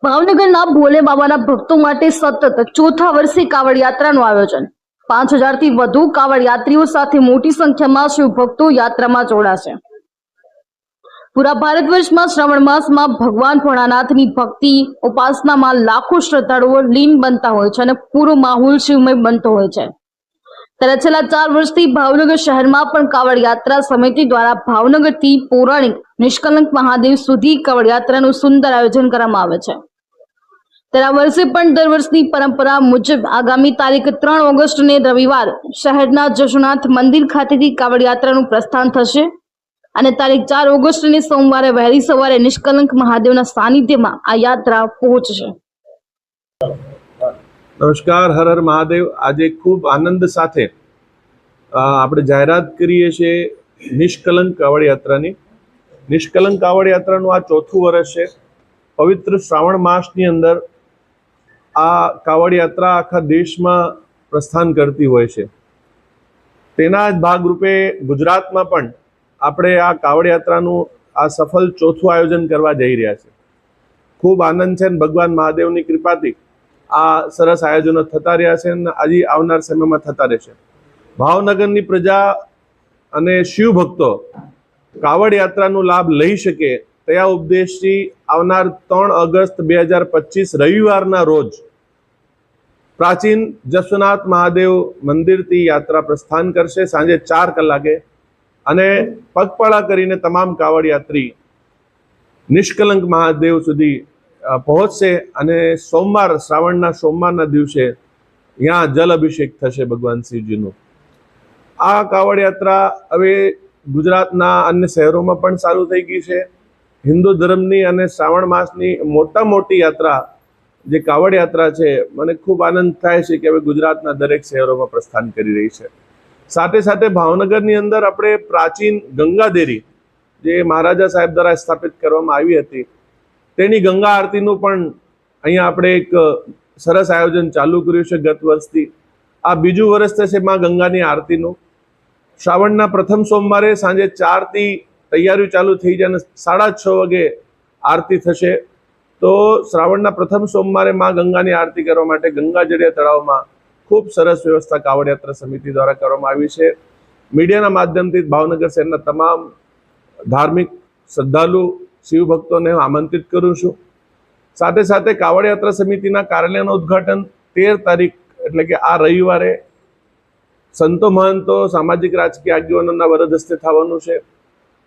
ભાવનગરના ભોલે બાબાના ભક્તો માટે સતત ચોથા વર્ષે કાવડ યાત્રાનું આયોજન। 5000 થી વધુ કાવડ યાત્રીઓ સાથે મોટી સંખ્યામાં શિવ ભક્તો યાત્રામાં જોડાશે। પૂરા ભારત વર્ષમાં શ્રાવણ માસમાં ભગવાન ભોળાનાથની ભક્તિ ઉપાસનામાં લાખો શ્રદ્ધાળુઓ લીન બનતા હોય છે અને પૂરો માહોલ શિવમય બનતો હોય છે। ત્યારે છેલ્લા 4 વર્ષથી ભાવનગર શહેરમાં પણ કાવડ યાત્રા સમિતિ દ્વારા ભાવનગરથી પૌરાણિક નિષ્કલંક મહાદેવ સુધી કાવડ યાત્રાનું સુંદર આયોજન કરવામાં આવે છે। ત્યારે આ વર્ષે પણ દર વર્ષની પરંપરા મુજબ આગામી તારીખ 3 ઓગસ્ટને રવિવાર શહેરના જશોનાથ મંદિર ખાતેથી કાવડ યાત્રાનું પ્રસ્થાન થશે અને તારીખ 4 ઓગસ્ટને સોમવારે વહેલી સવારે નિષ્કલંક મહાદેવના સાનિધ્યમાં આ યાત્રા પહોંચશે। નમસ્કાર, હર હર મહાદેવ। આજે ખૂબ આનંદ સાથે આપણે જાહેરાત કરીએ છીએ નિષ્કલંક કાવડ યાત્રાની। નિષ્કલંક કાવડ યાત્રાનું આ ચોથું વર્ષ છે। પવિત્ર શ્રાવણ માસની અંદર આ કાવડ યાત્રા આખા દેશમાં પ્રસ્થાન કરતી હોય છે। તેના જ ભાગરૂપે ગુજરાતમાં પણ આપણે આ કાવડ યાત્રાનું આ સફળ ચોથું આયોજન કરવા જઈ રહ્યા છે। ખૂબ આનંદ છે અને ભગવાન મહાદેવની કૃપાથી આ સરસ આયોજનો થતા રહ્યા છે અને આજે આવનાર સમયમાં થતા રહેશે। ભાવનગરની પ્રજા અને શિવ ભક્તો કાવડ યાત્રાનો લાભ લઈ શકે તેવા ઉદ્દેશથી આવનાર 3 ઓગસ્ટ 2025 રવિવારના રોજ પ્રાચીન જશોનાથ મહાદેવ મંદિરથી યાત્રા પ્રસ્થાન કરશે સાંજે 4 કલાકે અને પગપાળા કરીને તમામ કાવડ યાત્રી નિષ્કલંક મહાદેવ સુધી પહોંચશે અને શ્રાવણના સોમવારના દિવસે यहाँ जल अभिषेक થશે ભગવાન શિવજીનું। આ કાવડ યાત્રા હવે ગુજરાતના અન્ય શહેરોમાં પણ ચાલુ થઈ ગઈ છે। હિન્દુ ધર્મની અને શ્રાવણ માસની મોટી યાત્રા જે કાવડ યાત્રા છે, મને ખૂબ આનંદ થાય છે કે હવે ગુજરાતના દરેક શહેરોમાં પ્રસ્થાન કરી રહી છે। સાથે સાથે ભાવનગરની અંદર આપણે પ્રાચીન ગંગાદેરી જે મહારાજા સાહેબ દ્વારા સ્થાપિત કરવામાં આવી હતી તેની ગંગા આરતીનું પણ અહીંયા આપણે એક સરસ આયોજન ચાલુ કર્યું છે ગત વર્ષથી। આ બીજું વર્ષ થશે માં ગંગાની આરતીનું। શ્રાવણના પ્રથમ સોમવારે સાંજે 4 થી તૈયારીઓ ચાલુ થઈ જાય અને 6:30 વાગે આરતી થશે। તો શ્રાવણના પ્રથમ સોમવારે માં ગંગાની આરતી કરવા માટે ગંગાજળિયા તળાવમાં ખૂબ સરસ વ્યવસ્થા કાવડ યાત્રા સમિતિ દ્વારા કરવામાં આવી છે। મીડિયાના માધ્યમથી ભાવનગર શહેરના તમામ ધાર્મિક શ્રદ્ધાળુ શિવ ભક્તોને આમંત્રિત કરું છું। સાથે સાથે કાવડ યાત્રા સમિતિના કાર્યાલયનું ઉદ્ઘાટન 13 તારીખ એટલે કે આ રવિવારે સંતો મહંતો સામાજિક રાજકીય આગેવાનોના વરદ હસ્તે થવાનું છે।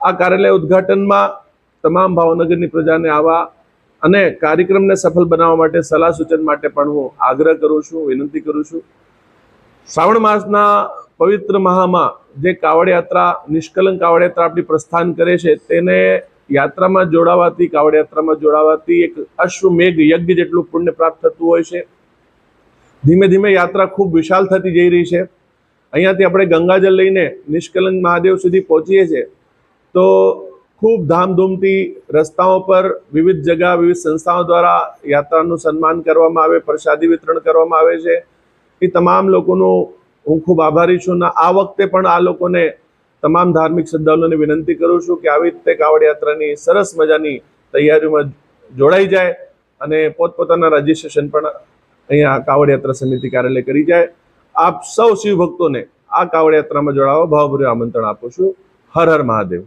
આ કાર્યાલય ઉદ્ઘાટનમાં તમામ ભાવનગરની પ્રજાને આવવા અને કાર્યક્રમને સફળ બનાવવા માટે સલાહ સૂચન માટે પણ હું આગ્રહ કરું છું, વિનંતી કરું છું। શ્રાવણ માસના પવિત્ર માહમાં જે કાવડ યાત્રા નિષ્કલંક કાવડ યાત્રા આપણી પ્રસ્થાન કરે છે તેને યાત્રામાં જોડાવાથી કાવડ યાત્રામાં જોડાવાથી એક અશ્વમેઘ યજ્ઞ જેટલું પુણ્ય પ્રાપ્ત થતું હોય છે। ધીમે ધીમે યાત્રા ખૂબ વિશાળ થતી જઈ રહી છે। અહીંયાથી આપણે ગંગાજળ લઈને નિષ્કલંક મહાદેવ સુધી પહોંચીએ છીએ તો ખૂબ ધામધૂમથી રસ્તાઓ પર વિવિધ જગ્યા વિવિધ સંસ્થાઓ દ્વારા યાત્રાનું સન્માન કરવામાં આવે, પ્રસાદી વિતરણ કરવામાં આવે છે। એ તમામ લોકોનો હું ખૂબ આભારી છું અને આ વખતે પણ આ લોકોને તમામ ધાર્મિક શ્રદ્ધાળુઓને વિનંતી કરું છું કે આવી રીતે કાવડ યાત્રાની સરસ મજાની તૈયારીઓમાં જોડાઈ જાય અને પોતપોતાના રજીસ્ટ્રેશન પણ અહીંયા કાવડ યાત્રા સમિતિ કાર્યાલય કરી જાય। આપ સૌ શિવ ભક્તોને આ કાવડ યાત્રામાં જોડાવા ભાવભર્યું આમંત્રણ આપું છું। હર હર મહાદેવ।